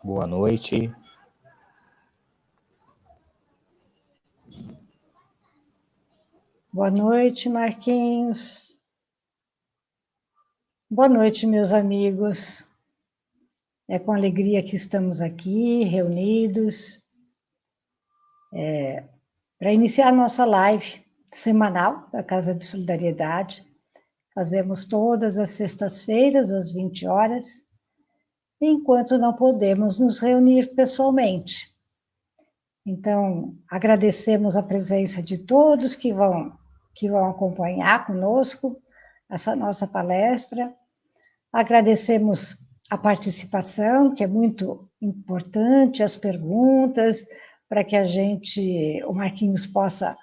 Boa noite. Boa noite, Marquinhos. Boa noite, meus amigos. É com alegria que estamos aqui, reunidos, para iniciar a nossa live semanal da Casa de Solidariedade. Fazemos todas as sextas-feiras, às 20 horas, enquanto não podemos nos reunir pessoalmente. Então, agradecemos a presença de todos que vão acompanhar conosco essa nossa palestra. Agradecemos a participação, que é muito importante, as perguntas, para que o Marquinhos possa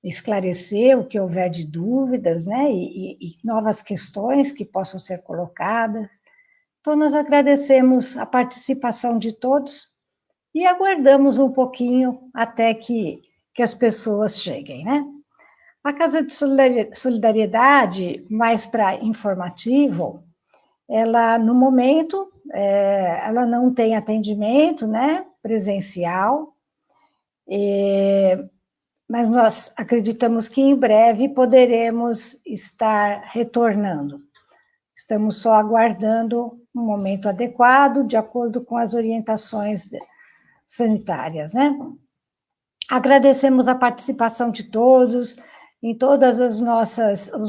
esclarecer o que houver de dúvidas, né? E novas questões que possam ser colocadas. Então, nós agradecemos a participação de todos e aguardamos um pouquinho até que as pessoas cheguem, né? A Casa de Solidariedade, mais para informativo, ela, no momento, ela não tem atendimento, né, presencial, mas nós acreditamos que em breve poderemos estar retornando. Estamos só aguardando um momento adequado, de acordo com as orientações sanitárias, né? Agradecemos a participação de todos em todas os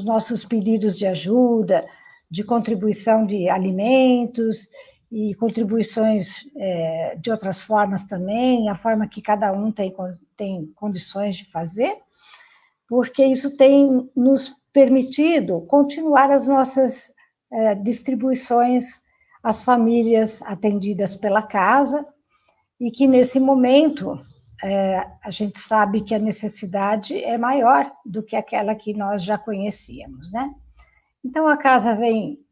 nossos pedidos de ajuda, de contribuição de alimentos e contribuições de outras formas também, a forma que cada um tem condições de fazer, porque isso tem nos permitido continuar as nossas distribuições às famílias atendidas pela casa, e que, nesse momento, a gente sabe que a necessidade é maior do que aquela que nós já conhecíamos, né? Então, a casa vem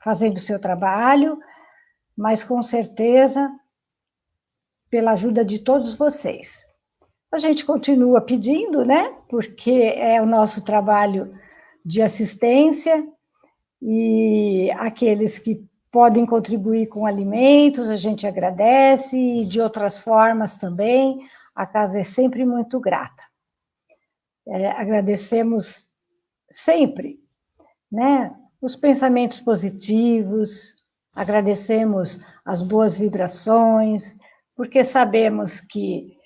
fazendo o seu trabalho, mas, com certeza, pela ajuda de todos vocês. A gente continua pedindo, né? Porque é o nosso trabalho de assistência, e aqueles que podem contribuir com alimentos, a gente agradece, e de outras formas também, a casa é sempre muito grata. Agradecemos sempre, né, os pensamentos positivos, agradecemos as boas vibrações, porque sabemos que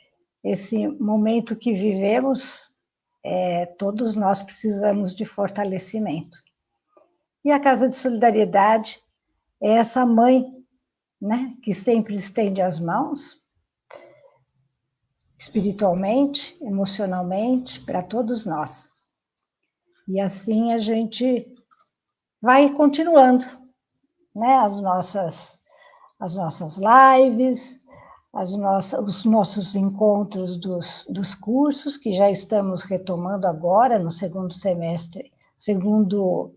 esse momento que vivemos, todos nós precisamos de fortalecimento. E a Casa de Solidariedade é essa mãe, né, que sempre estende as mãos, espiritualmente, emocionalmente, para todos nós. E assim a gente vai continuando, né, as nossas lives, os nossos encontros dos cursos, que já estamos retomando agora, no segundo semestre, segunda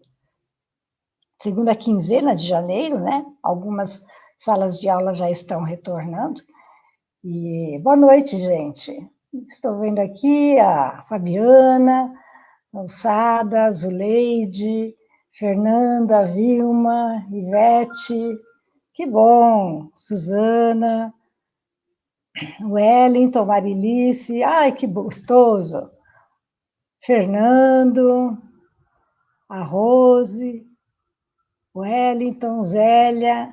quinzena de janeiro, né? Algumas salas de aula já estão retornando. E boa noite, gente. Estou vendo aqui a Fabiana, a Alçada, a Zuleide, Fernanda, Vilma, Ivete, que bom, Suzana, Wellington, Marilice, ai, que gostoso, Fernando, a Rose, Wellington, Zélia,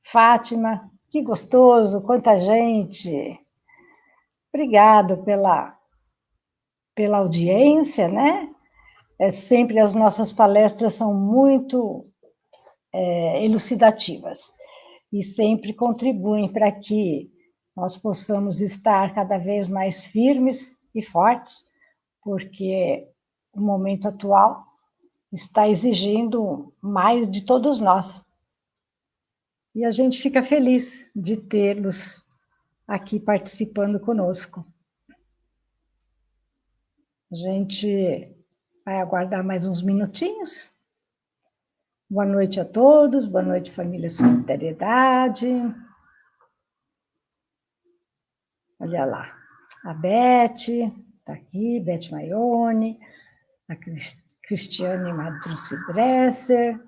Fátima, que gostoso, quanta gente. Obrigado pela audiência, né? Sempre as nossas palestras são muito elucidativas e sempre contribuem para que nós possamos estar cada vez mais firmes e fortes, porque o momento atual está exigindo mais de todos nós. E a gente fica feliz de tê-los aqui participando conosco. A gente vai aguardar mais uns minutinhos. Boa noite a todos, boa noite, família Solidariedade. Olha lá, a Beth está aqui, Beth Maione, a Cristiane Madrucci Bresser.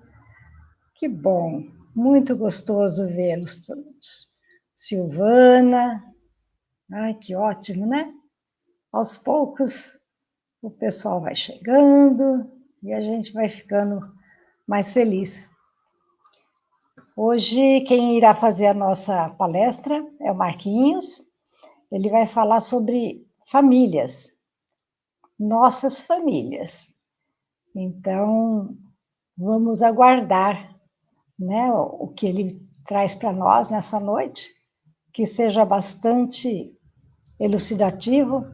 Que bom, muito gostoso vê-los todos. Silvana. Ai, que ótimo, né? Aos poucos, o pessoal vai chegando e a gente vai ficando mais feliz. Hoje, quem irá fazer a nossa palestra é o Marquinhos. Ele vai falar sobre famílias, nossas famílias. Então, vamos aguardar, né, o que ele traz para nós nessa noite, que seja bastante elucidativo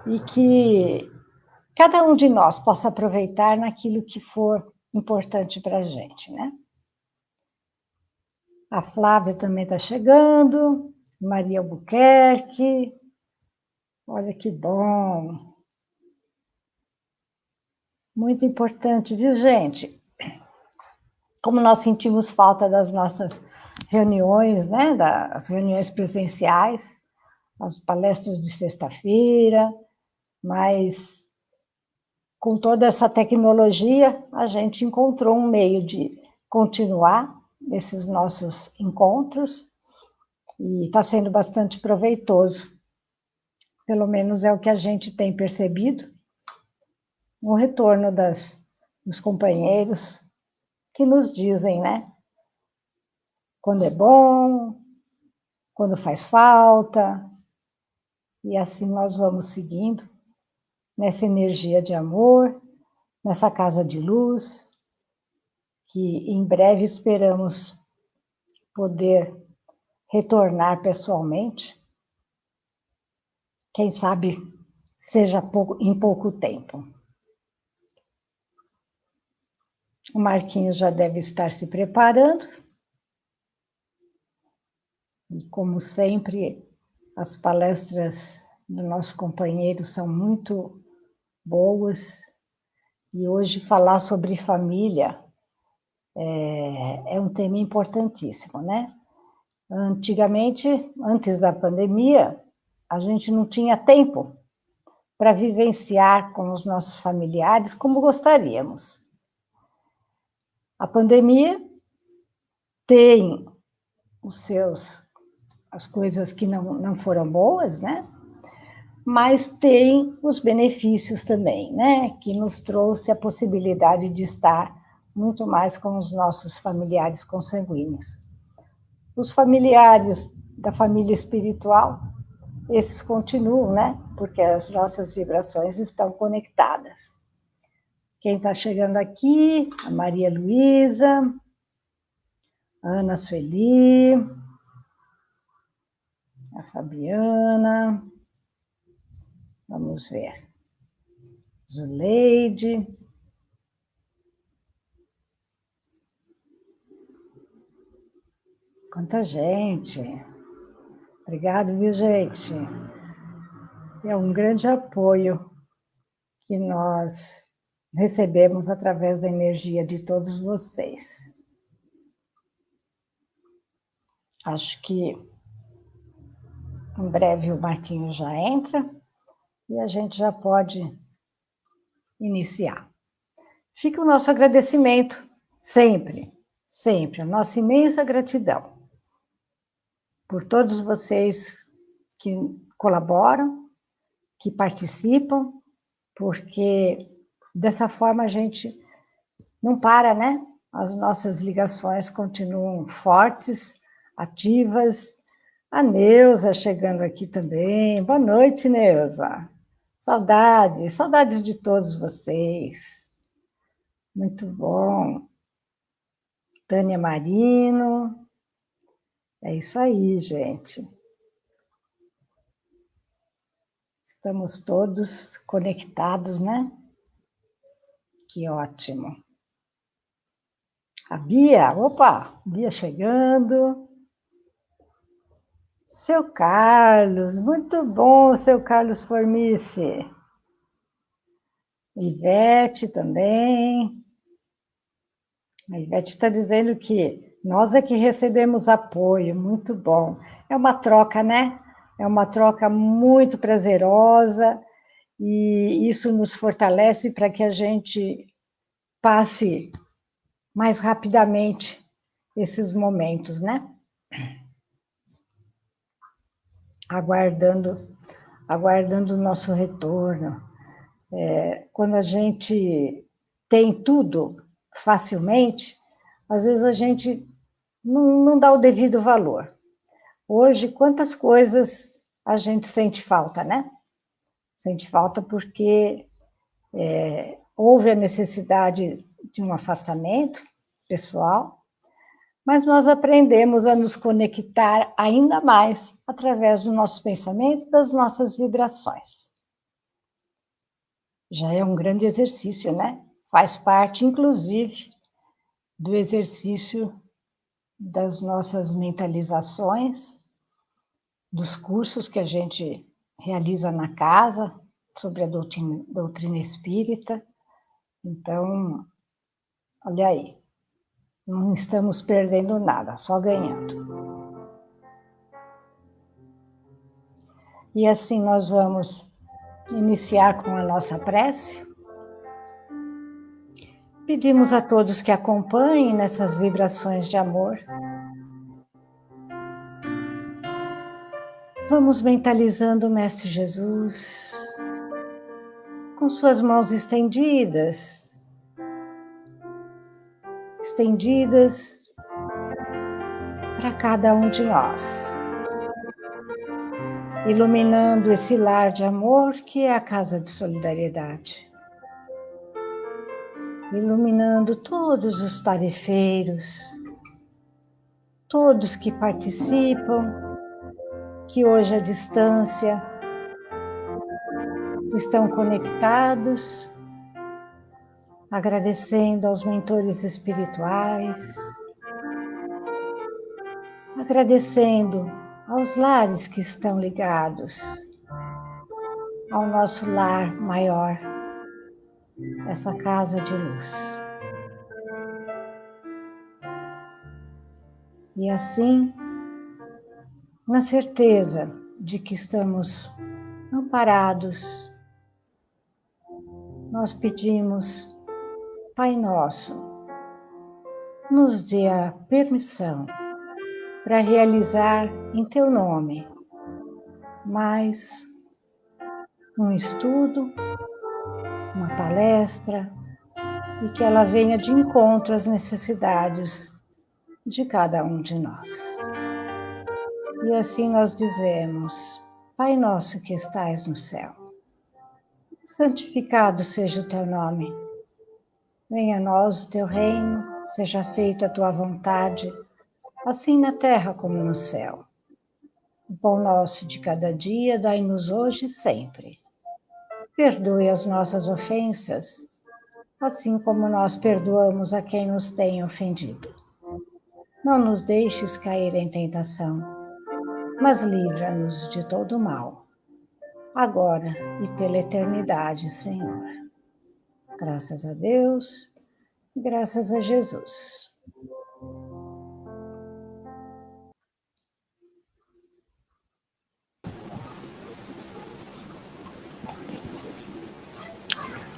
e que cada um de nós possa aproveitar naquilo que for importante para a gente, né? A Flávia também está chegando, Maria Albuquerque, olha que bom. Muito importante, viu, gente? Como nós sentimos falta das nossas reuniões, né? Das reuniões presenciais, as palestras de sexta-feira, mas com toda essa tecnologia, a gente encontrou um meio de continuar esses nossos encontros e está sendo bastante proveitoso. Pelo menos é o que a gente tem percebido, o retorno dos companheiros que nos dizem, né? Quando é bom, quando faz falta, e assim nós vamos seguindo nessa energia de amor, nessa casa de luz, que em breve esperamos poder retornar pessoalmente, quem sabe seja em pouco tempo. O Marquinhos já deve estar se preparando, e como sempre, as palestras do nosso companheiro são muito boas, e hoje falar sobre família é um tema importantíssimo, né? Antigamente, antes da pandemia, a gente não tinha tempo para vivenciar com os nossos familiares como gostaríamos. A pandemia tem as coisas que não foram boas, né? Mas tem os benefícios também, né? Que nos trouxe a possibilidade de estar muito mais com os nossos familiares consanguíneos. Os familiares da família espiritual, esses continuam, né? Porque as nossas vibrações estão conectadas. Quem está chegando aqui, a Maria Luísa, a Ana Sueli, a Fabiana, vamos ver, Zuleide. Quanta gente. Obrigado, viu, gente? É um grande apoio que nós recebemos através da energia de todos vocês. Acho que em breve o Marquinhos já entra e a gente já pode iniciar. Fica o nosso agradecimento, sempre, sempre, a nossa imensa gratidão por todos vocês que colaboram, que participam, porque dessa forma a gente não para, né? As nossas ligações continuam fortes, ativas. A Neuza chegando aqui também. Boa noite, Neuza. Saudades, saudades de todos vocês. Muito bom. Tânia Marino. É isso aí, gente. Estamos todos conectados, né? Que ótimo. A Bia, opa, Bia chegando. Seu Carlos, muito bom, seu Carlos Formice. Ivete também. A Ivete está dizendo que nós é que recebemos apoio, muito bom. É uma troca, né? É uma troca muito prazerosa e isso nos fortalece para que a gente passe mais rapidamente esses momentos, né? aguardando o nosso retorno. Quando a gente tem tudo facilmente, às vezes a gente não dá o devido valor. Hoje, quantas coisas a gente sente falta, né? Sente falta porque houve a necessidade de um afastamento pessoal, mas nós aprendemos a nos conectar ainda mais através do nosso pensamento, das nossas vibrações. Já é um grande exercício, né? Faz parte, inclusive, do exercício das nossas mentalizações, dos cursos que a gente realiza na casa sobre a doutrina espírita. Então, olha aí, não estamos perdendo nada, só ganhando. E assim nós vamos iniciar com a nossa prece. Pedimos a todos que acompanhem nessas vibrações de amor. Vamos mentalizando o Mestre Jesus, com suas mãos estendidas para cada um de nós, iluminando esse lar de amor que é a Casa de Solidariedade, iluminando todos os tarefeiros, todos que participam, que hoje à distância estão conectados, agradecendo aos mentores espirituais, agradecendo aos lares que estão ligados ao nosso lar maior, essa casa de luz. E assim, na certeza de que estamos amparados, nós pedimos, Pai Nosso, nos dê a permissão para realizar em Teu nome mais um estudo, uma palestra, e que ela venha de encontro às necessidades de cada um de nós. E assim nós dizemos, Pai nosso que estais no céu, santificado seja o Teu nome. Venha a nós o Teu reino, seja feita a Tua vontade, assim na terra como no céu. O pão nosso de cada dia dai-nos hoje e sempre. Perdoe as nossas ofensas, assim como nós perdoamos a quem nos tem ofendido. Não nos deixes cair em tentação, mas livra-nos de todo mal, agora e pela eternidade, Senhor. Graças a Deus, graças a Jesus.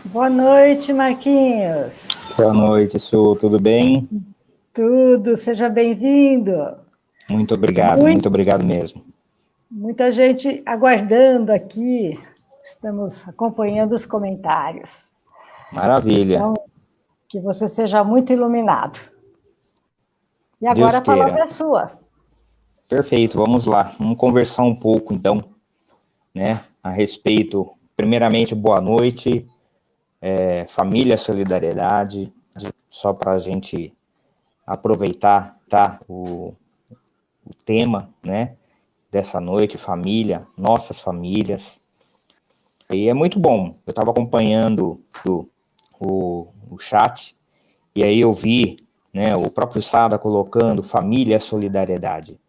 Boa noite, Marquinhos. Boa noite, Su, tudo bem? Tudo, seja bem-vindo. Muito obrigado, muito obrigado mesmo. Muita gente aguardando aqui, estamos acompanhando os comentários. Maravilha. Então, que você seja muito iluminado. E agora Deus a palavra queira. é sua. Perfeito, vamos lá. Vamos conversar um pouco, então, né, a respeito. Primeiramente, boa noite, família Solidariedade, só para a gente aproveitar, tá, o tema, né, dessa noite, família, nossas famílias. E é muito bom. Eu estava acompanhando o chat, e aí eu vi, né, o próprio Sada colocando família solidariedade.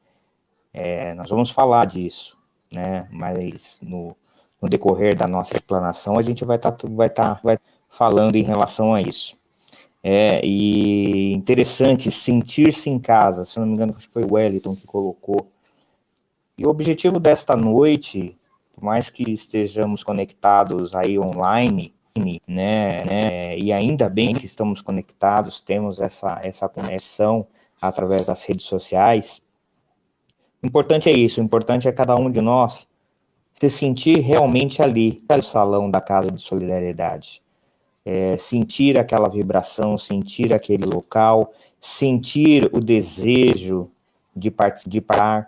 Nós vamos falar disso, né, mas no decorrer da nossa explanação a gente vai falando em relação a isso. E interessante, sentir-se em casa, se não me engano, acho que foi o Wellington que colocou. E o objetivo desta noite, por mais que estejamos conectados aí online, né, e ainda bem que estamos conectados, temos essa conexão através das redes sociais, O importante é isso, o importante é cada um de nós se sentir realmente ali, no salão da Casa de Solidariedade. Sentir aquela vibração, sentir aquele local, sentir o desejo de participar,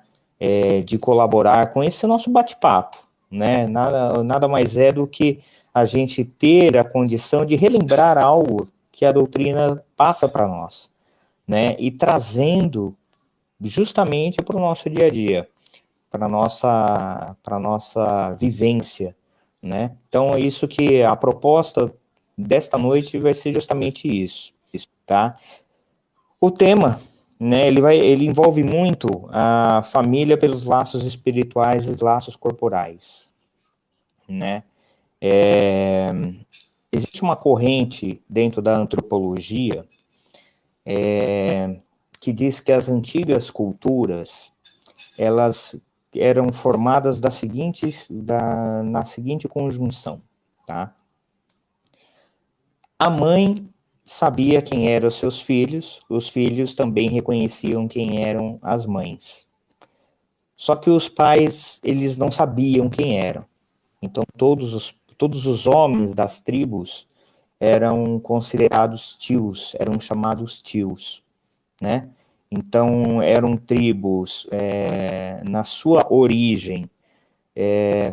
de colaborar com esse nosso bate-papo, né? Nada mais é do que a gente ter a condição de relembrar algo que a doutrina passa para nós, né? E trazendo justamente para o nosso dia a dia, para a nossa vivência, né? Então, é isso que a proposta desta noite vai ser justamente isso, tá? O tema, né, ele envolve muito a família pelos laços espirituais e laços corporais, né? Existe uma corrente dentro da antropologia que diz que as antigas culturas, elas eram formadas na seguinte conjunção, tá? A mãe sabia quem eram os filhos também reconheciam quem eram as mães. Só que os pais, eles não sabiam quem eram. Então, todos os homens das tribos eram considerados tios, eram chamados tios, né? Então, eram tribos, na sua origem,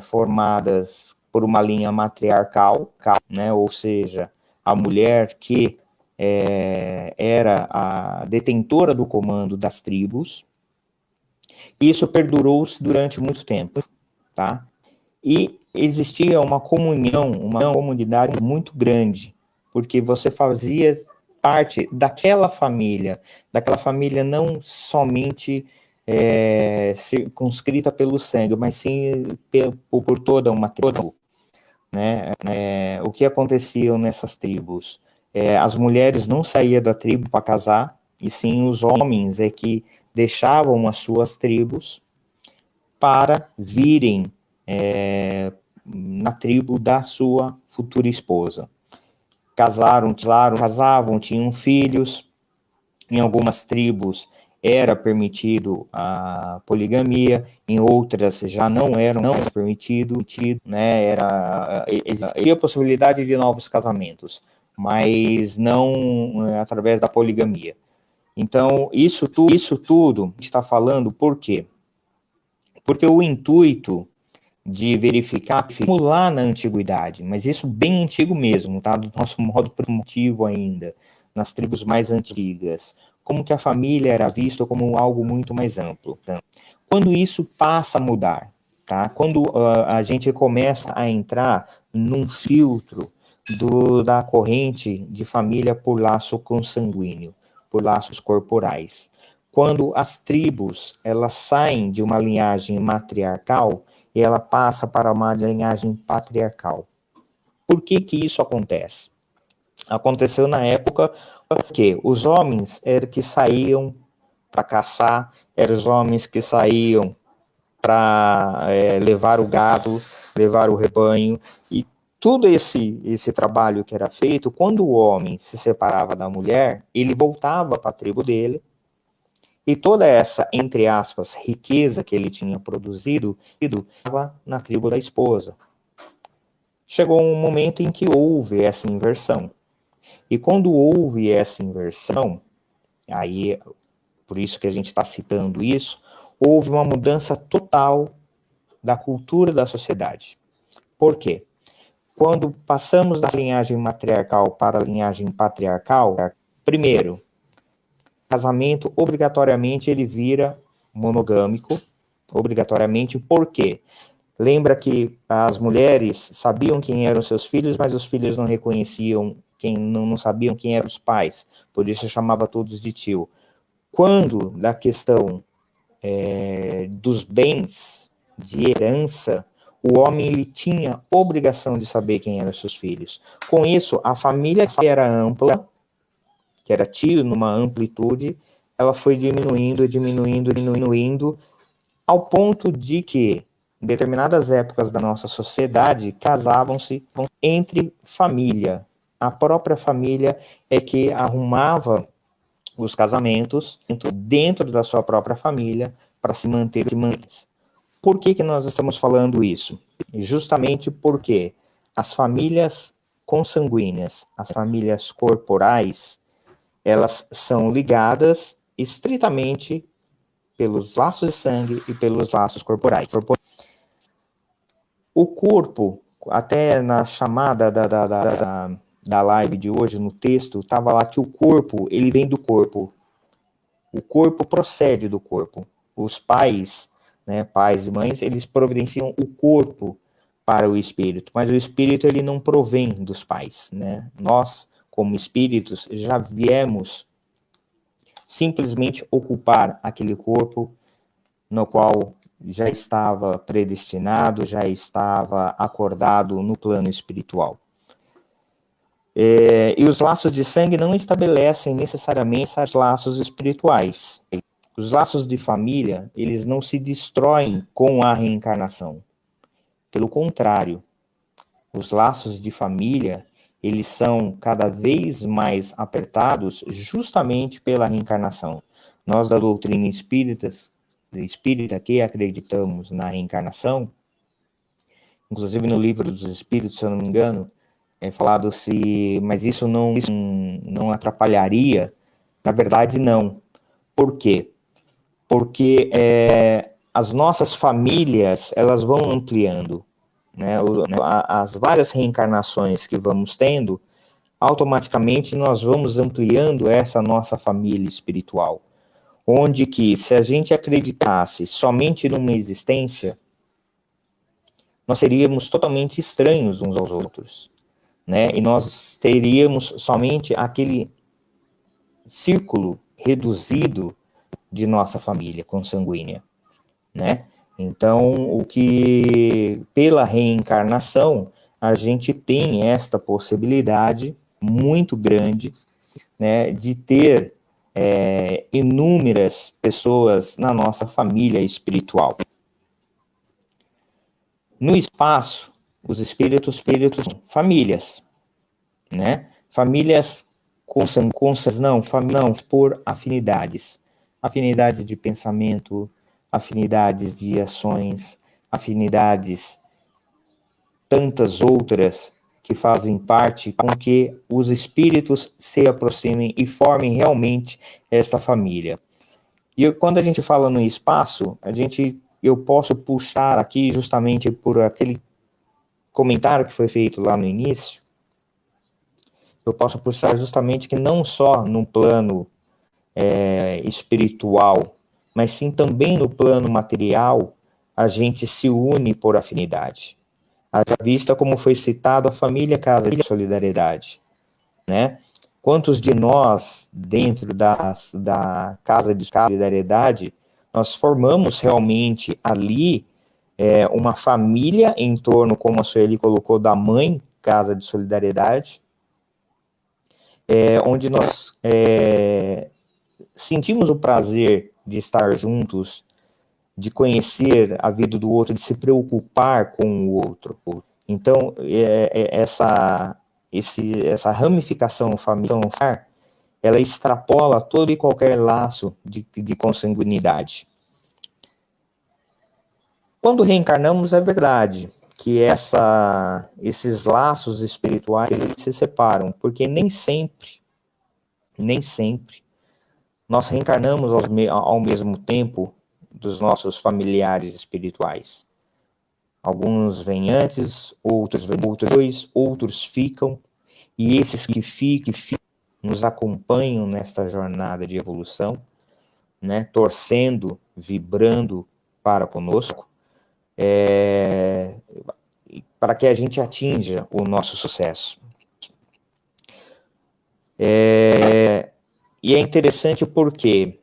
formadas por uma linha matriarcal, né? Ou seja, a mulher que era a detentora do comando das tribos. Isso perdurou-se durante muito tempo, tá? E existia uma comunhão, uma comunidade muito grande, porque você fazia parte daquela família não somente circunscrita pelo sangue, mas sim por toda uma tribo, né? O que acontecia nessas tribos? As mulheres não saíam da tribo para casar, e sim os homens que deixavam as suas tribos para virem na tribo da sua futura esposa. Casavam, tinham filhos. Em algumas tribos era permitido a poligamia, em outras já não era permitido, né? Existia a possibilidade de novos casamentos, mas não através da poligamia. Então, isso tudo a gente está falando por quê? Porque o intuito de verificar, como lá na antiguidade, mas isso bem antigo mesmo, tá? Do nosso modo primitivo ainda, nas tribos mais antigas, como que a família era vista como algo muito mais amplo. Tá? Quando isso passa a mudar, tá? Quando a gente começa a entrar num filtro da corrente de família por laço consanguíneo, por laços corporais. Quando as tribos, elas saem de uma linhagem matriarcal e ela passa para uma linhagem patriarcal. Por que isso acontece? Aconteceu na época que os homens eram que saíam para caçar, eram os homens que saíam para levar o gado, levar o rebanho, e todo esse trabalho que era feito, quando o homem se separava da mulher, ele voltava para a tribo dele, e toda essa, entre aspas, riqueza que ele tinha produzido, estava na tribo da esposa. Chegou um momento em que houve essa inversão. E quando houve essa inversão, aí, por isso que a gente está citando isso, houve uma mudança total da cultura da sociedade. Por quê? Quando passamos da linhagem matriarcal para a linhagem patriarcal, primeiro, casamento, obrigatoriamente, ele vira monogâmico, obrigatoriamente, por quê? Lembra que as mulheres sabiam quem eram seus filhos, mas os filhos não reconheciam, não sabiam quem eram os pais, por isso chamava todos de tio. Quando, na questão dos bens de herança, o homem ele tinha obrigação de saber quem eram seus filhos. Com isso, a família que era ampla, que era tio numa amplitude, ela foi diminuindo, ao ponto de que, em determinadas épocas da nossa sociedade, casavam-se entre família. A própria família é que arrumava os casamentos dentro da sua própria família para se manter. Por que nós estamos falando isso? Justamente porque as famílias consanguíneas, as famílias corporais, elas são ligadas estritamente pelos laços de sangue e pelos laços corporais. O corpo, até na chamada da live de hoje, no texto, estava lá que o corpo, ele vem do corpo. O corpo procede do corpo. Os pais, né, pais e mães, eles providenciam o corpo para o espírito, mas o espírito ele não provém dos pais, né? Nós, como espíritos, já viemos simplesmente ocupar aquele corpo no qual já estava predestinado, já estava acordado no plano espiritual. E os laços de sangue não estabelecem necessariamente os laços espirituais. Os laços de família, eles não se destroem com a reencarnação. Pelo contrário, os laços de família, eles são cada vez mais apertados justamente pela reencarnação. Nós da doutrina espírita que acreditamos na reencarnação, inclusive no livro dos Espíritos, se eu não me engano, é falado mas isso não atrapalharia. Na verdade, não. Por quê? Porque as nossas famílias, elas vão ampliando, né? As várias reencarnações que vamos tendo, automaticamente nós vamos ampliando essa nossa família espiritual. Onde que, se a gente acreditasse somente numa existência, nós seríamos totalmente estranhos uns aos outros, né? E nós teríamos somente aquele círculo reduzido de nossa família consanguínea, né? Então, pela reencarnação, a gente tem esta possibilidade muito grande, né, de ter inúmeras pessoas na nossa família espiritual. No espaço, os espíritos são famílias, né? Famílias não por afinidades. Afinidades de pensamento, afinidades de ações, afinidades tantas outras que fazem parte com que os espíritos se aproximem e formem realmente esta família. E quando a gente fala no espaço, eu posso puxar aqui justamente por aquele comentário que foi feito lá no início, eu posso puxar justamente que não só no plano espiritual, mas sim também no plano material, a gente se une por afinidade. Haja vista como foi citado a família Casa de Solidariedade, né? Quantos de nós, dentro da Casa de Solidariedade, nós formamos realmente ali uma família em torno, como a Sueli colocou, da mãe Casa de Solidariedade, onde nós sentimos o prazer de estar juntos, de conhecer a vida do outro, de se preocupar com o outro. Então, essa ramificação familiar, ela extrapola todo e qualquer laço de consanguinidade. Quando reencarnamos, é verdade que esses laços espirituais se separam, porque nem sempre nós reencarnamos ao mesmo tempo dos nossos familiares espirituais. Alguns vêm antes, outros vêm depois, outros ficam, e esses que ficam nos acompanham nesta jornada de evolução, né, torcendo, vibrando para conosco, para que a gente atinja o nosso sucesso. E é interessante porque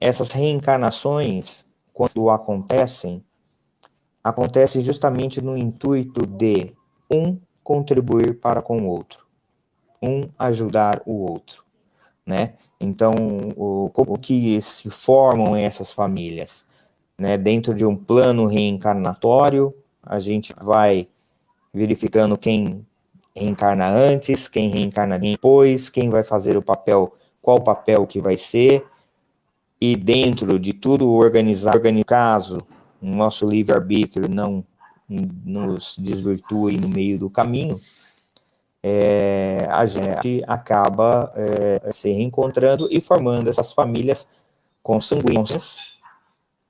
essas reencarnações, quando acontecem justamente no intuito de um contribuir para com o outro, um ajudar o outro, né? Então, como que se formam essas famílias? Né? Dentro de um plano reencarnatório, a gente vai verificando quem reencarna antes, quem reencarna depois, quem vai fazer o papel, qual papel que vai ser, e dentro de tudo organizado, caso o nosso livre-arbítrio não nos desvirtue no meio do caminho, a gente acaba se reencontrando e formando essas famílias consanguíneas,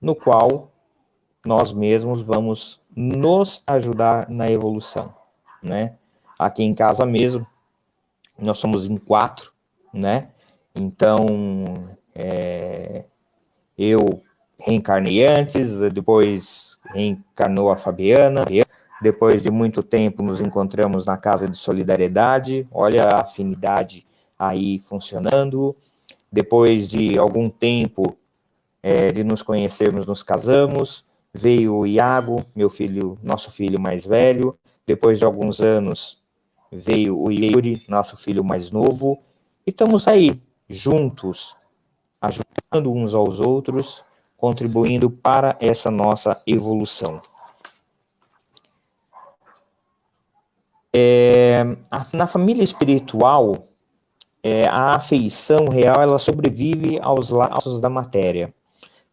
no qual nós mesmos vamos nos ajudar na evolução, né? Aqui em casa mesmo, nós somos em 4, né? Então, eu reencarnei antes, depois reencarnou a Fabiana, depois de muito tempo nos encontramos na Casa de Solidariedade, olha a afinidade aí funcionando. Depois de algum tempo de nos conhecermos, nos casamos, veio o Iago, nosso filho mais velho. Depois de alguns anos veio o Yuri, nosso filho mais novo, e estamos aí, juntos, ajudando uns aos outros, contribuindo para essa nossa evolução. Na família espiritual, a afeição real, ela sobrevive aos laços da matéria,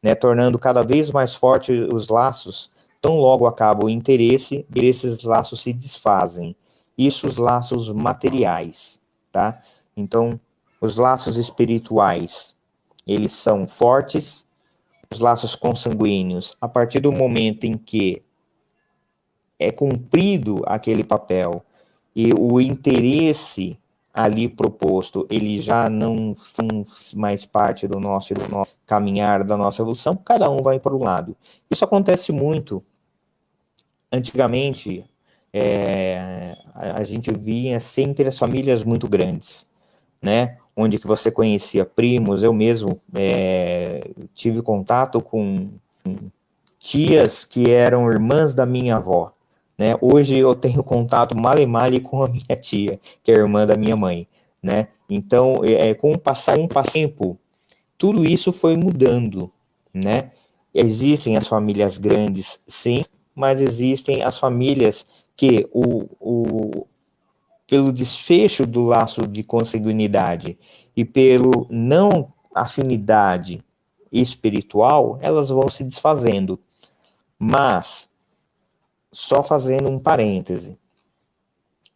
né, tornando cada vez mais fortes os laços. Tão logo acaba o interesse, esses laços se desfazem. Isso, os laços materiais, tá? Então, os laços espirituais, eles são fortes. Os laços consanguíneos, a partir do momento em que é cumprido aquele papel e o interesse ali proposto, ele já não faz mais parte do nosso caminhar, da nossa evolução, cada um vai para o lado. Isso acontece muito. Antigamente, a gente via sempre as famílias muito grandes, né? Onde que você conhecia primos, eu mesmo tive contato com tias que eram irmãs da minha avó, né? Hoje eu tenho contato male com a minha tia, que é irmã da minha mãe, né? Então, com o passar do tempo, tudo isso foi mudando, né? Existem as famílias grandes, sim, mas existem as famílias que pelo desfecho do laço de consanguinidade e pelo não afinidade espiritual, elas vão se desfazendo. Mas, só fazendo um parêntese,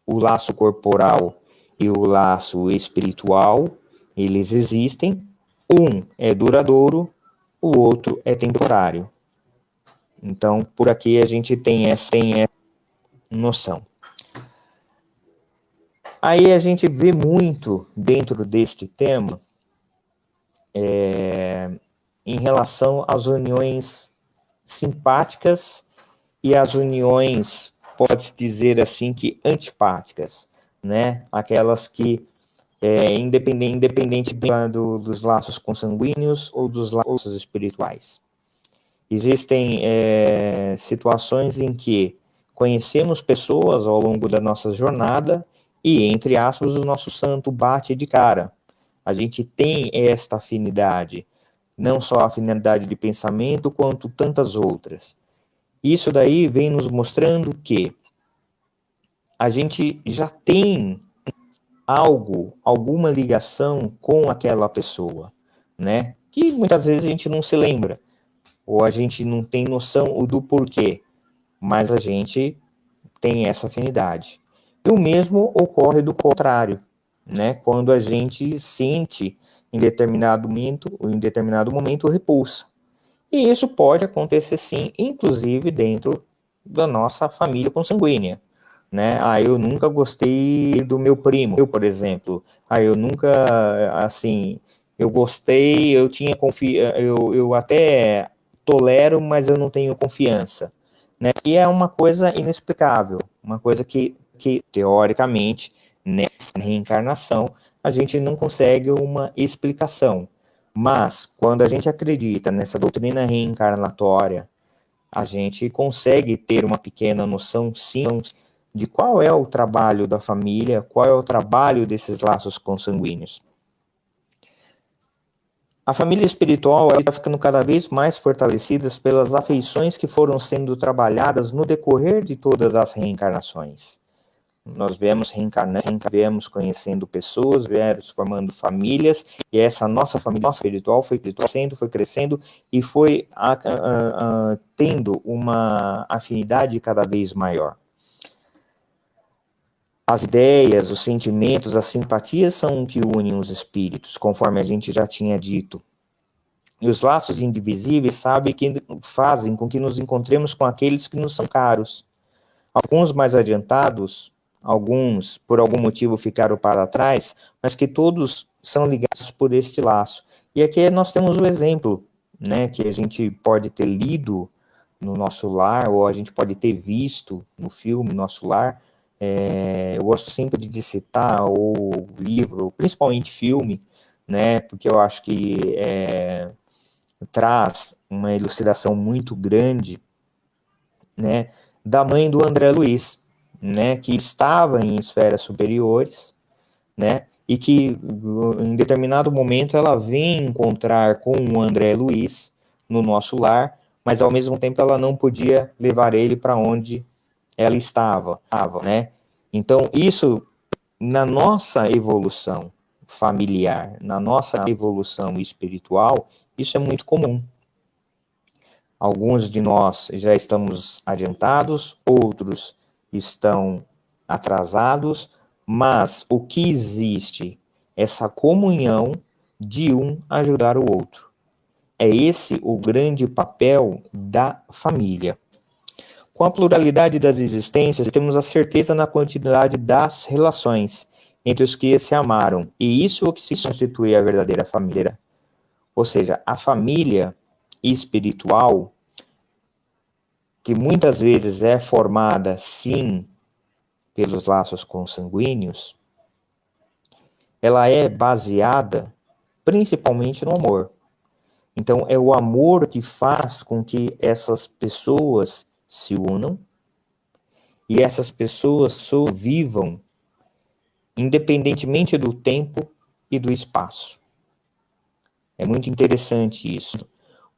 o laço corporal e o laço espiritual, eles existem, um é duradouro, o outro é temporário. Então, por aqui a gente tem essa noção. Aí a gente vê muito dentro deste tema em relação às uniões simpáticas e às uniões, pode-se dizer assim, que antipáticas, né? Aquelas que, independente dos laços consanguíneos ou dos laços espirituais. Existem situações em que conhecemos pessoas ao longo da nossa jornada e, entre aspas, o nosso santo bate de cara. A gente tem esta afinidade, não só a afinidade de pensamento, quanto tantas outras. Isso daí vem nos mostrando que a gente já tem alguma ligação com aquela pessoa, né? Que muitas vezes a gente não se lembra, ou a gente não tem noção do porquê, mas a gente tem essa afinidade. E o mesmo ocorre do contrário, né? Quando a gente sente em determinado momento repulsa. E isso pode acontecer sim, inclusive dentro da nossa família consanguínea, né? Eu nunca gostei do meu primo, eu, por exemplo. Eu nunca, assim, eu gostei, eu tinha eu até tolero, mas eu não tenho confiança, né? E é uma coisa inexplicável, uma coisa que teoricamente, nessa reencarnação, a gente não consegue uma explicação. Mas, quando a gente acredita nessa doutrina reencarnatória, a gente consegue ter uma pequena noção, sim, de qual é o trabalho da família, qual é o trabalho desses laços consanguíneos. A família espiritual está ficando cada vez mais fortalecida pelas afeições que foram sendo trabalhadas no decorrer de todas as reencarnações, nós viemos reencarnando, viemos conhecendo pessoas, viemos formando famílias, e essa nossa família nossa espiritual foi crescendo e foi tendo uma afinidade cada vez maior. As ideias, os sentimentos, as simpatias são o que unem os espíritos, conforme a gente já tinha dito. E os laços indivisíveis fazem com que nos encontremos com aqueles que nos são caros. Alguns mais adiantados, alguns por algum motivo ficaram para trás, mas que todos são ligados por este laço. E aqui nós temos o exemplo, né, que a gente pode ter lido no Nosso Lar, ou a gente pode ter visto no filme Nosso Lar. Eu gosto sempre de citar o livro, principalmente filme, né, porque eu acho que traz uma elucidação muito grande, né, da mãe do André Luiz, né, que estava em esferas superiores, né, e que em determinado momento ela vem encontrar com o André Luiz no Nosso Lar, mas ao mesmo tempo ela não podia levar ele para onde ela estava, né? Então isso, na nossa evolução familiar, na nossa evolução espiritual, isso é muito comum. Alguns de nós já estamos adiantados, outros estão atrasados, mas o que existe? Essa comunhão de um ajudar o outro. É esse o grande papel da família. Com a pluralidade das existências, temos a certeza na continuidade das relações entre os que se amaram. E isso é o que se constitui a verdadeira família. Ou seja, a família espiritual, que muitas vezes é formada, sim, pelos laços consanguíneos, ela é baseada principalmente no amor. Então, é o amor que faz com que essas pessoas se unam e essas pessoas sobrevivam independentemente do tempo e do espaço. É muito interessante isso,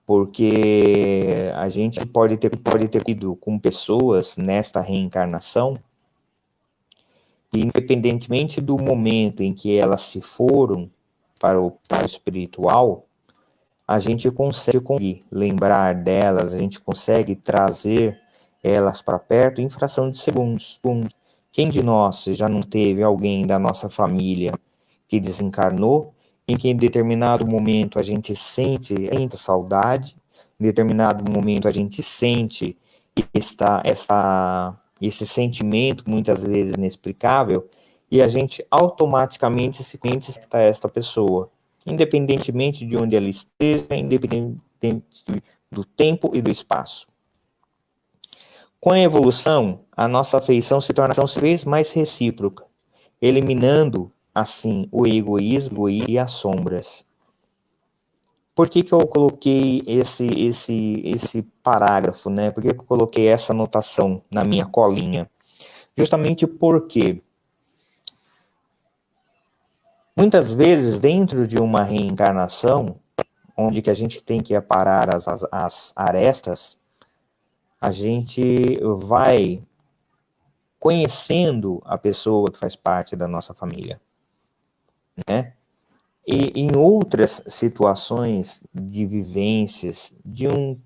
porque a gente pode ter ido com pessoas nesta reencarnação, e independentemente do momento em que elas se foram para o espiritual, a gente consegue lembrar delas, a gente consegue trazer elas para perto em fração de segundos. Quem de nós já não teve alguém da nossa família que desencarnou, em que em determinado momento a gente sente saudade, em determinado momento a gente sente esse sentimento, muitas vezes inexplicável, e a gente automaticamente se conecta a esta pessoa, independentemente de onde ela esteja, independente do tempo e do espaço. Com a evolução, a nossa afeição se torna cada vez mais recíproca, eliminando, assim, o egoísmo e as sombras. Por que eu coloquei esse parágrafo, né? Por que eu coloquei essa anotação na minha colinha? Justamente porque muitas vezes, dentro de uma reencarnação, onde que a gente tem que aparar as arestas, a gente vai conhecendo a pessoa que faz parte da nossa família, né? E em outras situações de vivências, de um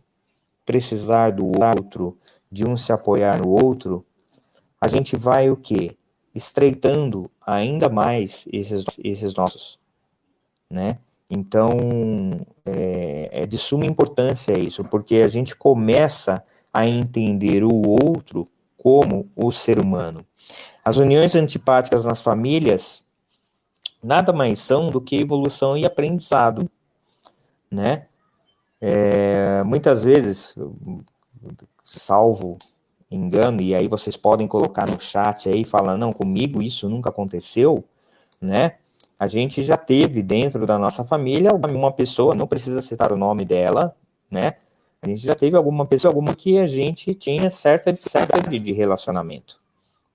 precisar do outro, de um se apoiar no outro, a gente vai o quê? Estreitando ainda mais esses nossos, né? Então, é de suma importância isso, porque a gente começa a entender o outro como o ser humano. As uniões antipáticas nas famílias nada mais são do que evolução e aprendizado, né? Muitas vezes, salvo engano, e aí vocês podem colocar no chat aí, falando, não, comigo isso nunca aconteceu, né? A gente já teve dentro da nossa família uma pessoa, não precisa citar o nome dela, né? A gente já teve alguma pessoa, que a gente tinha certa dificuldade de relacionamento.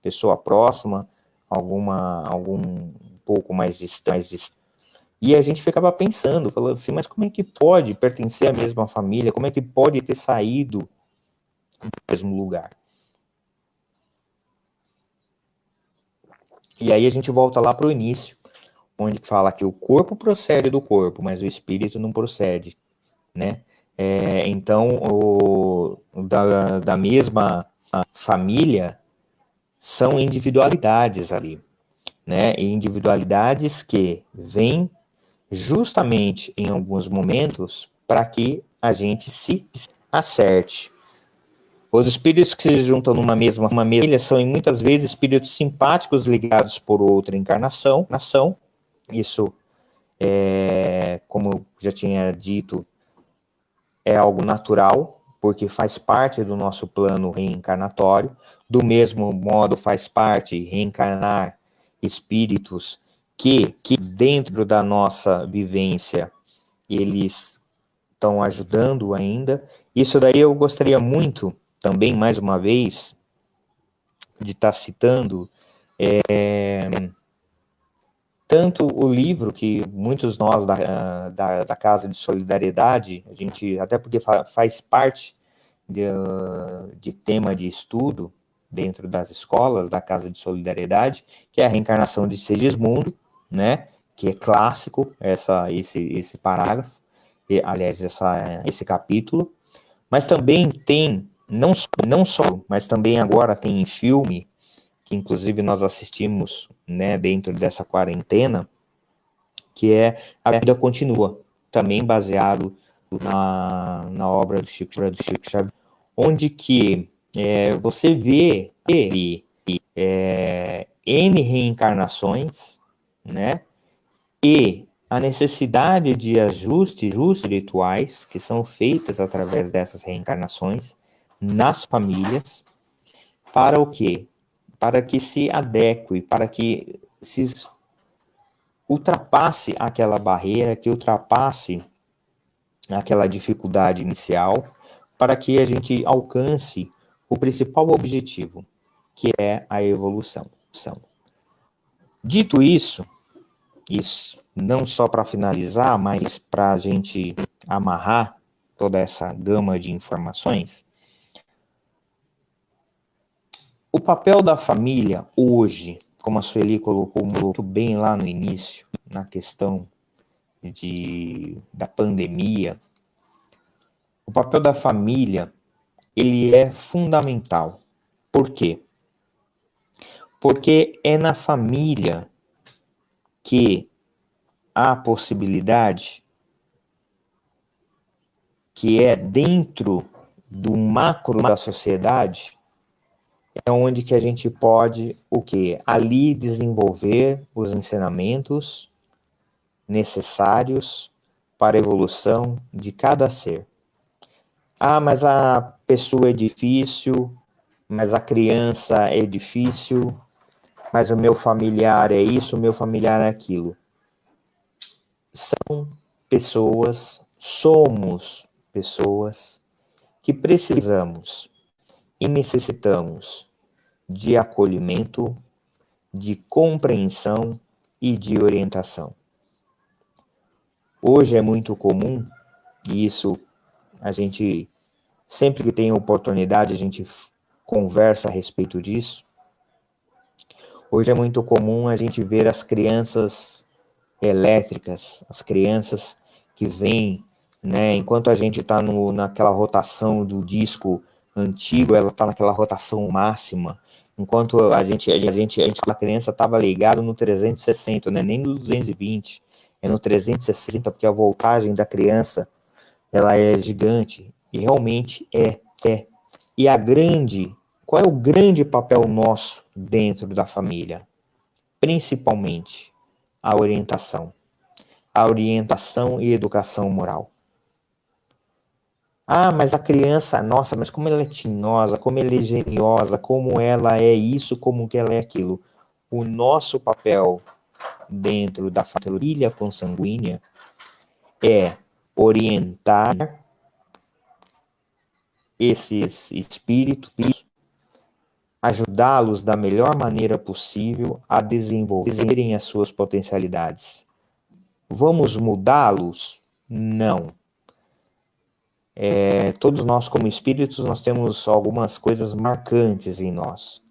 Pessoa próxima, algum pouco mais distante. E a gente ficava pensando, falando assim, mas como é que pode pertencer à mesma família? Como é que pode ter saído do mesmo lugar? E aí a gente volta lá para o início, onde fala que o corpo procede do corpo, mas o espírito não procede, né? Então, da mesma família, são individualidades ali, né? E individualidades que vêm justamente em alguns momentos para que a gente se acerte. Os espíritos que se juntam numa mesma família são muitas vezes espíritos simpáticos ligados por outra encarnação. Isso, como eu já tinha dito, é algo natural, porque faz parte do nosso plano reencarnatório. Do mesmo modo, faz parte reencarnar espíritos que dentro da nossa vivência, eles estão ajudando ainda. Isso daí eu gostaria muito, também, mais uma vez, de estar citando tanto o livro que muitos nós da Casa de Solidariedade, a gente, até porque faz parte de tema de estudo dentro das escolas da Casa de Solidariedade, que é a reencarnação de Segismundo, né? Que é clássico esse parágrafo, aliás, esse capítulo, mas também tem, não só, mas também agora tem em filme, que inclusive nós assistimos, né, dentro dessa quarentena, que é A Vida Continua, também baseado na obra do Chico Xavier, onde que você vê N reencarnações, né, e a necessidade de ajustes espirituais que são feitas através dessas reencarnações nas famílias, para o quê? Para que se adeque, para que se ultrapasse aquela barreira, que ultrapasse aquela dificuldade inicial, para que a gente alcance o principal objetivo, que é a evolução. Dito isso não só para finalizar, mas para a gente amarrar toda essa gama de informações, o papel da família hoje, como a Sueli colocou muito bem lá no início, na questão da pandemia, o papel da família, ele é fundamental. Por quê? Porque é na família que há a possibilidade, que é dentro do macro da sociedade, é onde que a gente pode, o quê? Ali desenvolver os ensinamentos necessários para a evolução de cada ser. Ah, mas a pessoa é difícil, mas a criança é difícil, mas o meu familiar é isso, o meu familiar é aquilo. São pessoas, somos pessoas que precisamos e necessitamos de acolhimento, de compreensão e de orientação. Hoje é muito comum, e isso a gente, sempre que tem oportunidade, a gente conversa a respeito disso. Hoje é muito comum a gente ver as crianças elétricas, as crianças que vêm, né, enquanto a gente está naquela rotação do disco antigo, ela está naquela rotação máxima, enquanto a criança estava ligado no 360, né, nem no 220, é no 360, porque a voltagem da criança, ela é gigante, e realmente é. E qual é o grande papel nosso dentro da família? Principalmente a orientação e educação moral. Ah, mas a criança, nossa, mas como ela é tinhosa, como ela é geniosa, como ela é isso, como que ela é aquilo. O nosso papel dentro da família consanguínea é orientar esses espíritos, ajudá-los da melhor maneira possível a desenvolverem as suas potencialidades. Vamos mudá-los? Não. Todos nós, como espíritos, nós temos algumas coisas marcantes em nós.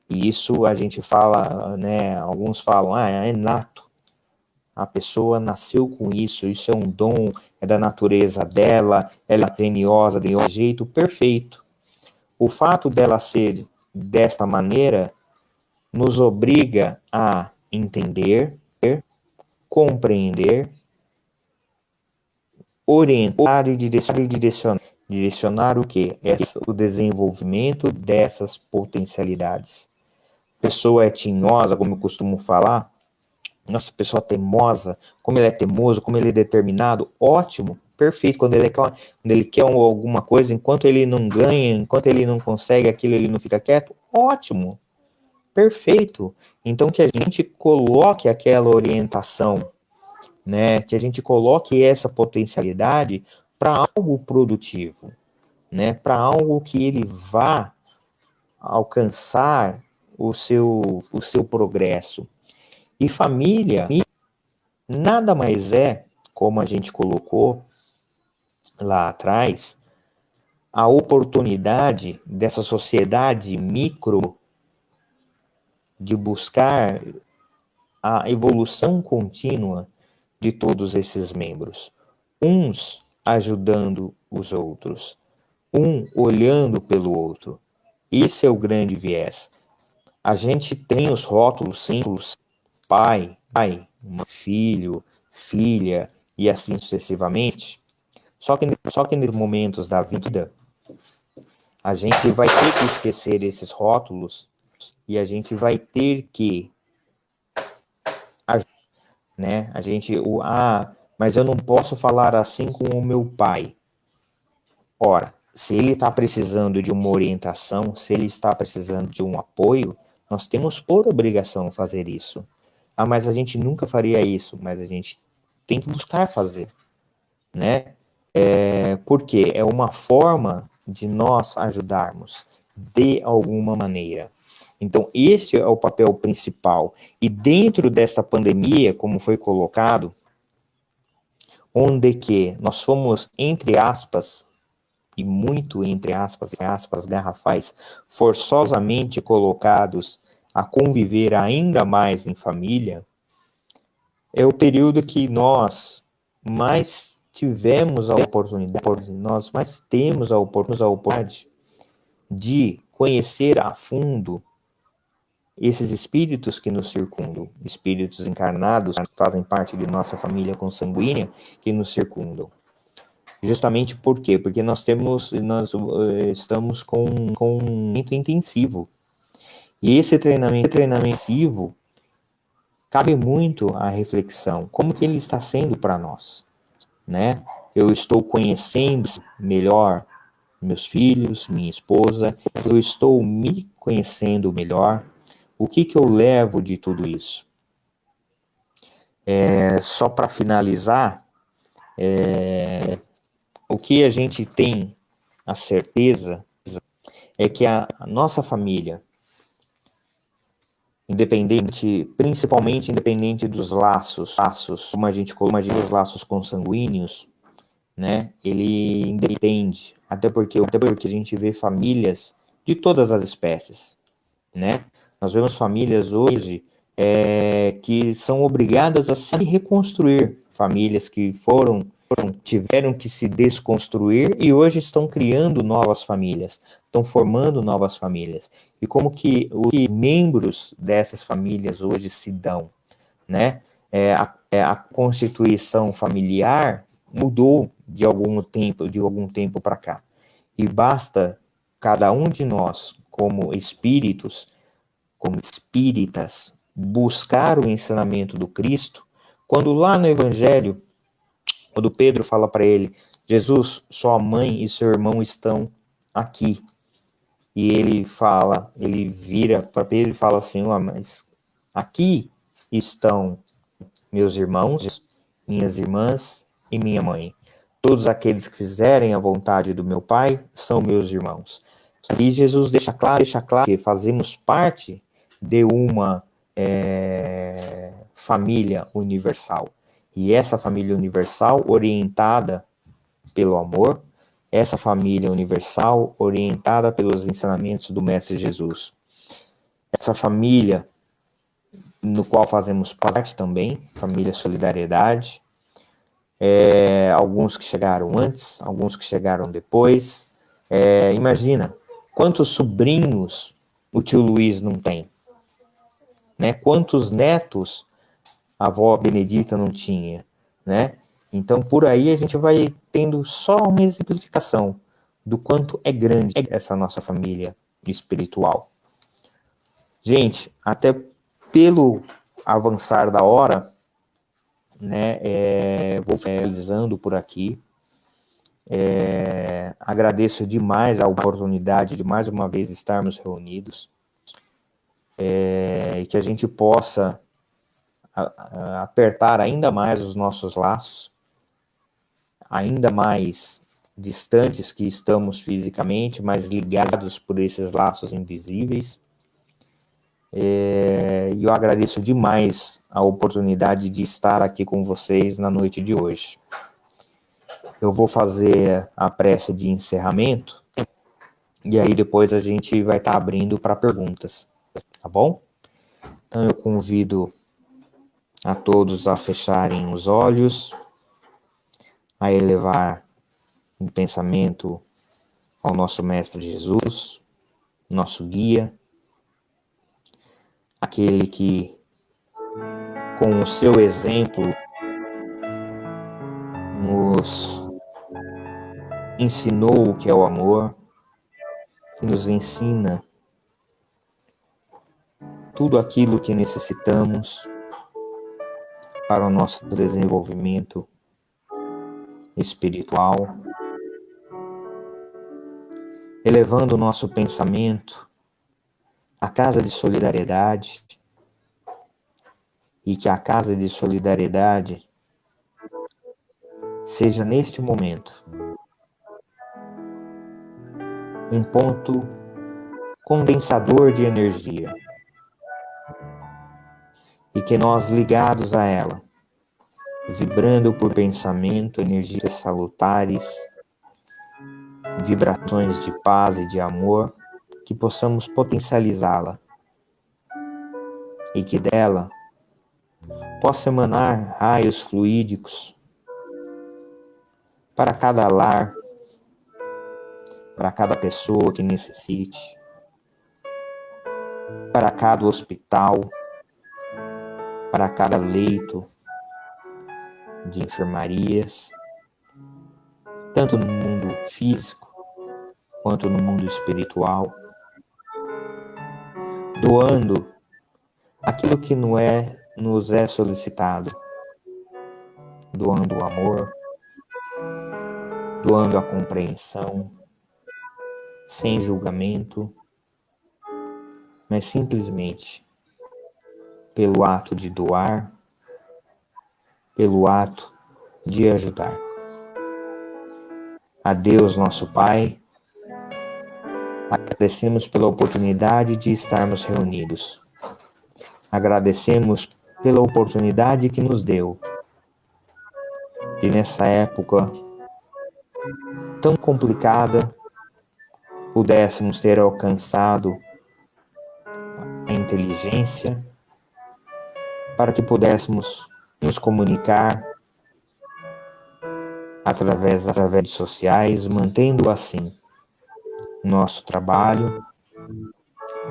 E isso a gente fala, né, alguns falam, é nato. A pessoa nasceu com isso é um dom, é da natureza dela, ela é geniosa, de um jeito perfeito. O fato dela ser desta maneira nos obriga a entender, compreender, orientar e direcionar o quê? O desenvolvimento dessas potencialidades. A pessoa é tinhosa, como eu costumo falar, nossa, pessoa teimosa, como ele é teimoso, como ele é determinado, ótimo, perfeito. Quando ele quer alguma coisa, enquanto ele não ganha, enquanto ele não consegue aquilo, ele não fica quieto, ótimo, perfeito. Então, que a gente coloque aquela orientação, né? Que a gente coloque essa potencialidade para algo produtivo, né? Para algo que ele vá alcançar o seu progresso. E família nada mais é, como a gente colocou lá atrás, a oportunidade dessa sociedade micro de buscar a evolução contínua de todos esses membros. Uns ajudando os outros, um olhando pelo outro. Esse é o grande viés. A gente tem os rótulos simples, pai, filho, filha, e assim sucessivamente. Só que nos momentos da vida, a gente vai ter que esquecer esses rótulos e a gente vai ter que, né? A gente, mas eu não posso falar assim com o meu pai. Ora, se ele está precisando de uma orientação, se ele está precisando de um apoio, nós temos por obrigação fazer isso. Mas a gente nunca faria isso, mas a gente tem que buscar fazer, né? Porque é uma forma de nós ajudarmos de alguma maneira. Então, esse é o papel principal. E dentro dessa pandemia, como foi colocado, onde que nós fomos, entre aspas, e muito entre aspas, garrafais, forçosamente colocados a conviver ainda mais em família, é o período que nós mais tivemos a oportunidade, nós mais temos a oportunidade de conhecer a fundo esses espíritos que nos circundam, espíritos encarnados que fazem parte de nossa família consanguínea que nos circundam. Justamente por quê? Porque nós estamos com um treinamento intensivo. E esse treinamento intensivo cabe muito à reflexão. Como que ele está sendo para nós? Né? Eu estou conhecendo melhor meus filhos, minha esposa, eu estou me conhecendo melhor. O que eu levo de tudo isso? Só para finalizar, o que a gente tem a certeza é que a nossa família, principalmente independente dos laços, como a gente os laços consanguíneos, né? Ele independe, até porque a gente vê famílias de todas as espécies, né? Nós vemos famílias hoje que são obrigadas a se reconstruir, famílias que tiveram que se desconstruir e hoje estão criando novas famílias, estão formando novas famílias. E como que os membros dessas famílias hoje se dão, né? A constituição familiar mudou de algum tempo para cá. E basta cada um de nós, como espíritos, como espíritas, buscar o ensinamento do Cristo, quando lá no Evangelho, quando Pedro fala para ele, Jesus, sua mãe e seu irmão estão aqui. E ele vira para Pedro e fala assim, mas aqui estão meus irmãos, minhas irmãs e minha mãe. Todos aqueles que fizerem a vontade do meu Pai são meus irmãos. E Jesus deixa claro que fazemos parte de uma família universal. E essa família universal orientada pelo amor, essa família universal orientada pelos ensinamentos do Mestre Jesus. essa família no qual fazemos parte também, família Solidariedade, alguns que chegaram antes, alguns que chegaram depois. Imagina, quantos sobrinhos o tio Luiz não tem? Né? Quantos netos a avó Benedita não tinha? Né? Então, por aí a gente vai tendo só uma exemplificação do quanto é grande essa nossa família espiritual. Gente, até pelo avançar da hora, né, vou finalizando por aqui. Agradeço demais a oportunidade de mais uma vez estarmos reunidos, e que a gente possa apertar ainda mais os nossos laços, ainda mais distantes que estamos fisicamente, mas ligados por esses laços invisíveis. E eu agradeço demais a oportunidade de estar aqui com vocês na noite de hoje. Eu vou fazer a prece de encerramento e aí depois a gente vai estar abrindo para perguntas, tá bom? Então eu convido a todos a fecharem os olhos, a elevar um pensamento ao nosso Mestre Jesus, nosso guia, aquele que, com o seu exemplo, nos ensinou o que é o amor, que nos ensina tudo aquilo que necessitamos para o nosso desenvolvimento espiritual, elevando o nosso pensamento à casa de solidariedade, e que a casa de solidariedade seja neste momento um ponto condensador de energia, e que nós, ligados a ela, vibrando por pensamento, energias salutares, vibrações de paz e de amor, que possamos potencializá-la e que dela possa emanar raios fluídicos para cada lar, para cada pessoa que necessite, para cada hospital, para cada leito de enfermarias, tanto no mundo físico quanto no mundo espiritual, doando aquilo que nos é solicitado, doando o amor, doando a compreensão, sem julgamento, mas simplesmente pelo ato de doar, pelo ato de ajudar. A Deus, nosso Pai, agradecemos pela oportunidade de estarmos reunidos. Agradecemos pela oportunidade que nos deu de, nessa época tão complicada, pudéssemos ter alcançado a inteligência para que pudéssemos nos comunicar através das redes sociais, mantendo assim nosso trabalho,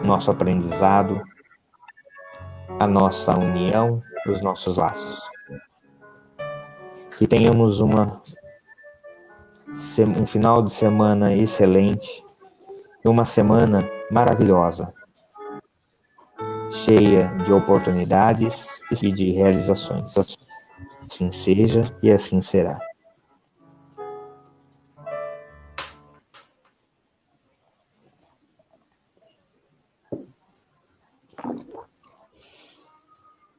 nosso aprendizado, a nossa união, os nossos laços. Que tenhamos um final de semana excelente, uma semana maravilhosa, cheia de oportunidades e de realizações. Assim seja e assim será.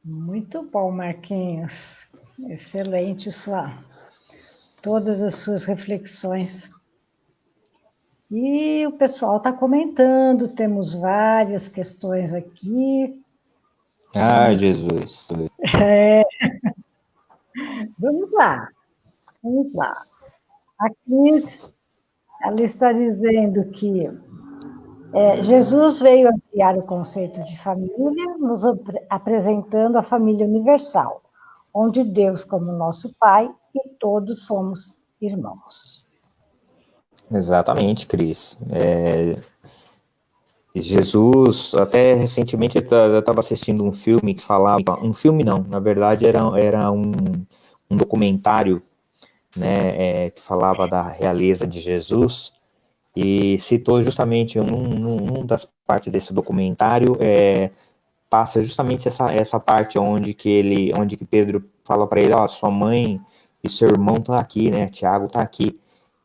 Muito bom, Marquinhos. Excelente todas as suas reflexões. E o pessoal está comentando, temos várias questões aqui. Jesus. Vamos lá. Aqui ela está dizendo que Jesus veio ampliar o conceito de família, nos apresentando a família universal, onde Deus como nosso Pai e todos somos irmãos. Exatamente, Cris. Jesus, até recentemente eu estava assistindo um filme que falava, um filme não, na verdade era um documentário, né, que falava da realeza de Jesus, e citou justamente num das partes desse documentário, passa justamente essa parte onde que Pedro fala para ele, ó, sua mãe e seu irmão estão aqui, né, Tiago está aqui,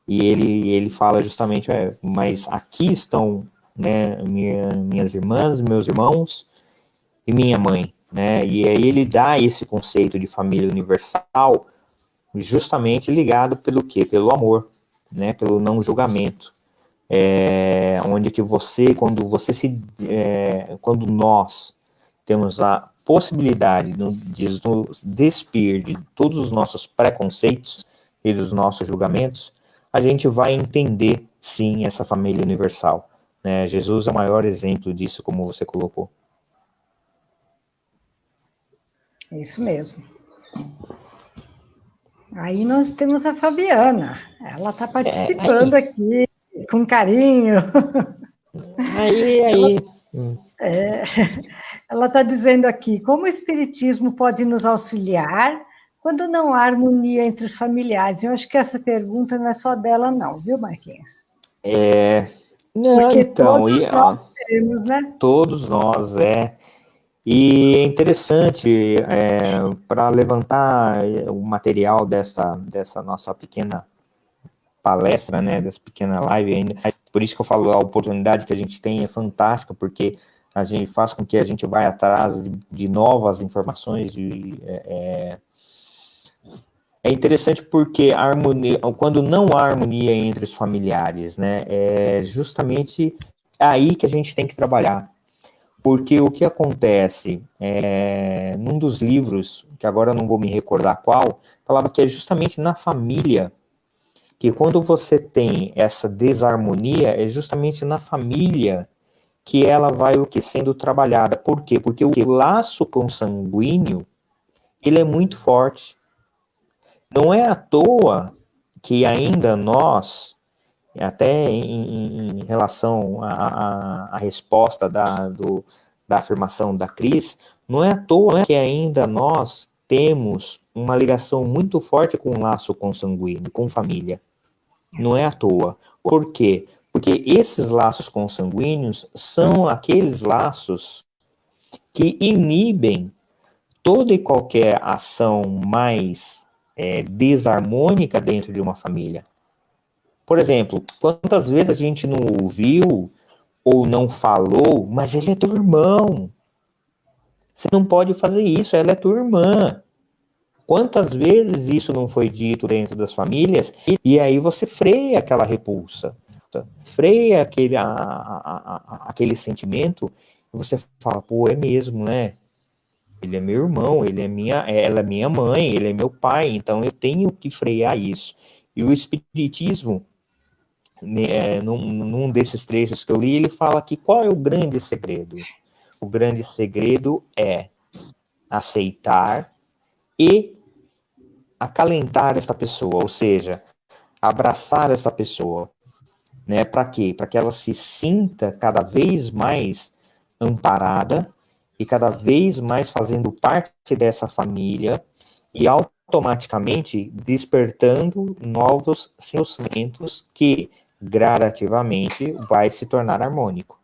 e ele fala justamente, mas aqui estão, né, minhas irmãs, meus irmãos e minha mãe, né, e aí ele dá esse conceito de família universal justamente ligado pelo quê? Pelo amor, né, pelo não julgamento, onde que quando nós temos a possibilidade de nos despir de todos os nossos preconceitos e dos nossos julgamentos, a gente vai entender, sim, essa família universal. Né? Jesus é o maior exemplo disso, como você colocou. É isso mesmo. Aí nós temos a Fabiana. Ela está participando aqui com carinho. Aí. Ela está dizendo aqui, como o Espiritismo pode nos auxiliar quando não há harmonia entre os familiares? Eu acho que essa pergunta não é só dela, não, viu, Marquinhos? Não, porque então, todos nós temos, né? Todos nós, E é interessante, para levantar o material dessa nossa pequena palestra, né, dessa pequena live ainda, por isso que eu falo, a oportunidade que a gente tem é fantástica, porque a gente faz com que a gente vá atrás de novas informações, é interessante porque a harmonia, quando não há harmonia entre os familiares, né, é justamente aí que a gente tem que trabalhar. Porque o que acontece, num dos livros, que agora eu não vou me recordar qual, falava que é justamente na família, que quando você tem essa desarmonia, é justamente na família que ela vai o que sendo trabalhada. Por quê? Porque o laço consanguíneo, ele é muito forte. Não é à toa que ainda nós, até em relação à resposta da afirmação da Cris, não é à toa que ainda nós temos uma ligação muito forte com o laço consanguíneo, com família. Não é à toa. Por quê? Porque esses laços consanguíneos são aqueles laços que inibem toda e qualquer ação mais desarmônica dentro de uma família. Por exemplo, quantas vezes a gente não ouviu ou não falou, mas ele é teu irmão. Você não pode fazer isso, ela é tua irmã. Quantas vezes isso não foi dito dentro das famílias, e aí você freia aquela repulsa, freia aquele sentimento, e você fala, pô, é mesmo, né? Ele é meu irmão, ela é minha mãe, ele é meu pai, então eu tenho que frear isso. E o Espiritismo, num desses trechos que eu li, ele fala que qual é o grande segredo? O grande segredo é aceitar e acalentar essa pessoa, ou seja, abraçar essa pessoa, né? Para quê? Para que ela se sinta cada vez mais amparada e cada vez mais fazendo parte dessa família e automaticamente despertando novos sentimentos que gradativamente vai se tornar harmônico.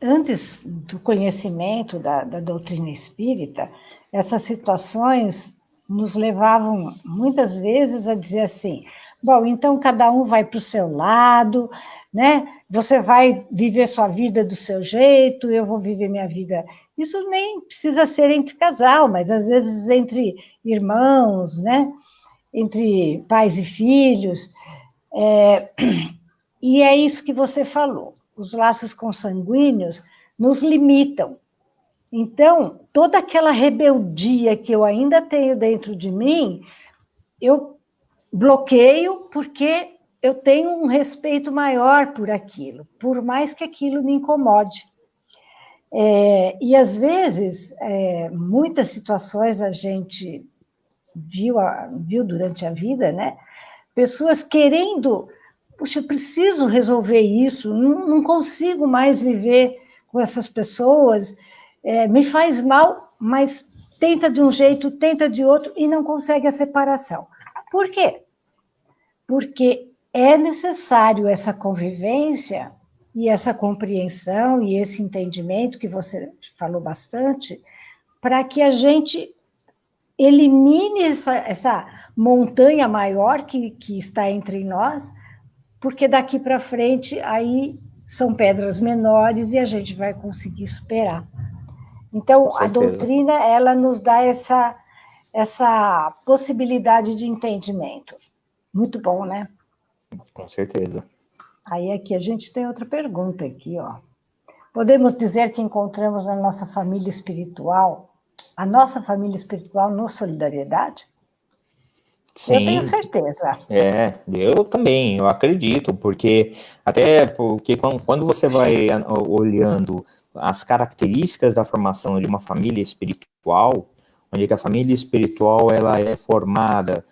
Antes do conhecimento da doutrina espírita, essas situações nos levavam muitas vezes a dizer assim, bom, então cada um vai para o seu lado, né? Você vai viver sua vida do seu jeito, eu vou viver minha vida. Isso nem precisa ser entre casal, mas às vezes entre irmãos, né? Entre pais e filhos. E é isso que você falou. Os laços consanguíneos nos limitam. Então, toda aquela rebeldia que eu ainda tenho dentro de mim, eu bloqueio porque eu tenho um respeito maior por aquilo, por mais que aquilo me incomode. E, às vezes, muitas situações a gente viu durante a vida, né? Pessoas querendo, puxa, eu preciso resolver isso, não consigo mais viver com essas pessoas, me faz mal, mas tenta de um jeito, tenta de outro, e não consegue a separação. Por quê? Porque é necessário essa convivência e essa compreensão e esse entendimento, que você falou bastante, para que a gente elimine essa montanha maior que está entre nós, porque daqui para frente aí são pedras menores e a gente vai conseguir superar. Então, a doutrina, ela nos dá essa possibilidade de entendimento. Muito bom, né? Com certeza. Aí aqui a gente tem outra pergunta aqui, ó. Podemos dizer que encontramos na nossa família espiritual, a nossa família espiritual no Solidariedade? Sim. Eu tenho certeza. Eu também, eu acredito, porque quando você vai olhando as características da formação de uma família espiritual, onde a família espiritual ela é formada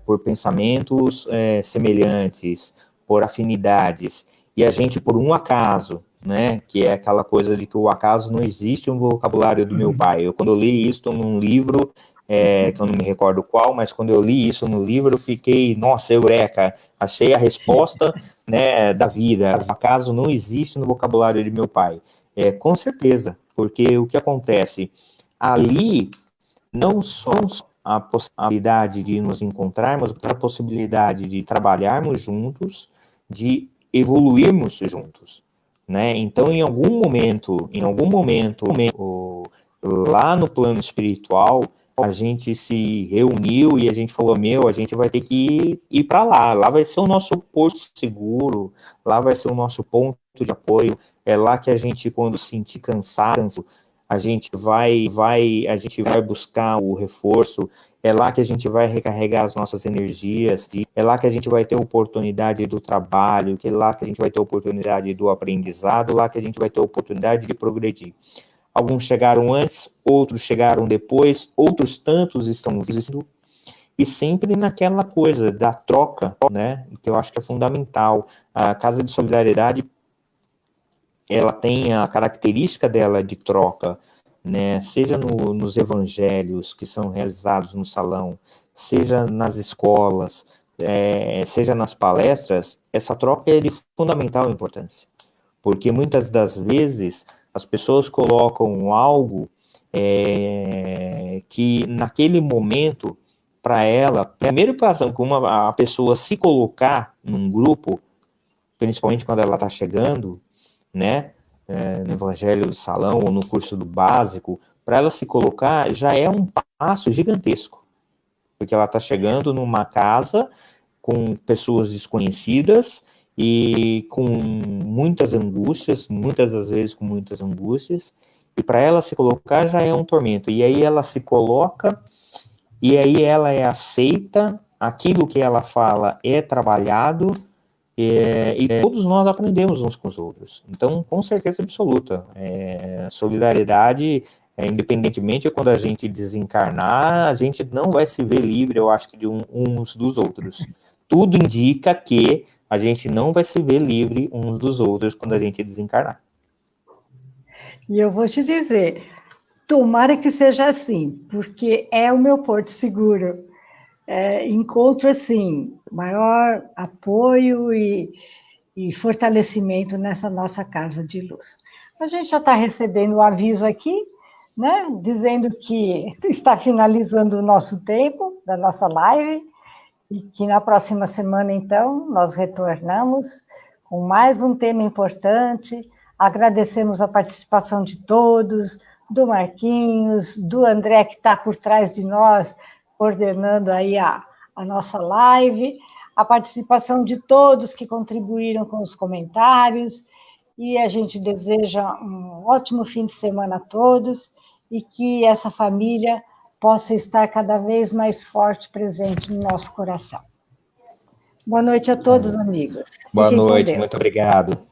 por pensamentos semelhantes, por afinidades, e a gente, por um acaso, né, que é aquela coisa de que o acaso não existe no vocabulário do meu pai. Quando eu li isso num livro, que eu não me recordo qual, mas quando eu li isso no livro, eu fiquei, nossa, eureka, achei a resposta, né, da vida. O acaso não existe no vocabulário de meu pai. Com certeza, porque o que acontece? Ali, não só a possibilidade de nos encontrarmos, mas a possibilidade de trabalharmos juntos, de evoluirmos juntos, né? Então, em algum momento, lá no plano espiritual, a gente se reuniu e a gente falou, a gente vai ter que ir para lá vai ser o nosso porto seguro, lá vai ser o nosso ponto de apoio, é lá que a gente, quando sentir cansaço, a gente vai buscar o reforço, é lá que a gente vai recarregar as nossas energias, é lá que a gente vai ter oportunidade do trabalho, é lá que a gente vai ter oportunidade do aprendizado, lá que a gente vai ter oportunidade de progredir. Alguns chegaram antes, outros chegaram depois, outros tantos estão vindo, e sempre naquela coisa da troca, né, que eu acho que é fundamental. A Casa de Solidariedade, ela tem a característica dela de troca, né, seja nos evangelhos que são realizados no salão, seja nas escolas, seja nas palestras, essa troca é de fundamental importância, porque muitas das vezes as pessoas colocam algo que naquele momento, para ela, primeiro para a pessoa se colocar num grupo, principalmente quando ela está chegando, né, no evangelho do salão ou no curso do básico, para ela se colocar já é um passo gigantesco, porque ela está chegando numa casa com pessoas desconhecidas e com muitas angústias, muitas das vezes com muitas angústias, e para ela se colocar já é um tormento, e aí ela se coloca, e aí ela é aceita, aquilo que ela fala é trabalhado, e todos nós aprendemos uns com os outros. Então, com certeza absoluta, solidariedade, independentemente de quando a gente desencarnar, a gente não vai se ver livre, eu acho que de uns dos outros. Tudo indica que a gente não vai se ver livre uns dos outros quando a gente desencarnar. E eu vou te dizer, tomara que seja assim, porque é o meu porto seguro. Encontro, assim, maior apoio e fortalecimento nessa nossa casa de luz. A gente já está recebendo o aviso aqui, né, dizendo que está finalizando o nosso tempo da nossa live, e que na próxima semana, então, nós retornamos com mais um tema importante. Agradecemos a participação de todos, do Marquinhos, do André, que está por trás de nós, coordenando aí a nossa live, a participação de todos que contribuíram com os comentários, e a gente deseja um ótimo fim de semana a todos, e que essa família possa estar cada vez mais forte, presente no nosso coração. Boa noite a todos, amigos. Boa Fiquem com noite, Deus. muito obrigado.